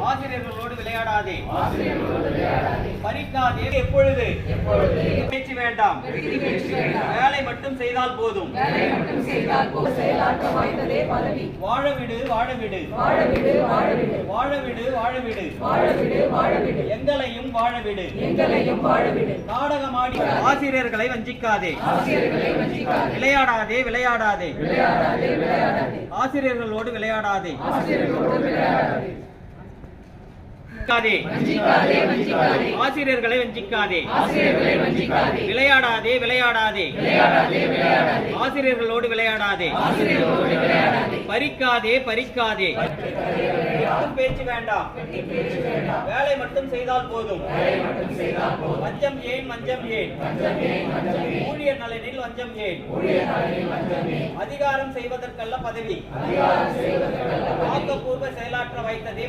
ஆசிரியர்களோடு விளையாடாதே, பறிக்காதே. எப்பொழுது பேச்சு வேண்டாம், வேலை மட்டும் செய்தால் போதும். வாழ விடு, வாழ விடு, வாழ விடு, வாழ விடு, எங்களையும் வாழ விடு. நாடகமாடி ஆசிரியர்களை வஞ்சிக்காதே, விளையாடாதே, விளையாடாதே, ஆசிரியர்களோடு விளையாடாதே, ஆசிரியர்களை வஞ்சிக்காதே, விளையாடாதே, விளையாடாதே, ஆசிரியர்களோடு விளையாடாதே, பறிக்காதே, பறிக்காதே. பேச்சு வேண்டாம், வேலை மட்டும் செய்தால் போதும். வஞ்சம் ஏன், வஞ்சம் ஏன், ஊழியர் நலனில் வஞ்சம் ஏன், அதிகாரம் செய்வதற்கல்ல பதவி, ஆக்கப்பூர்வ செயலாற்ற வைத்ததே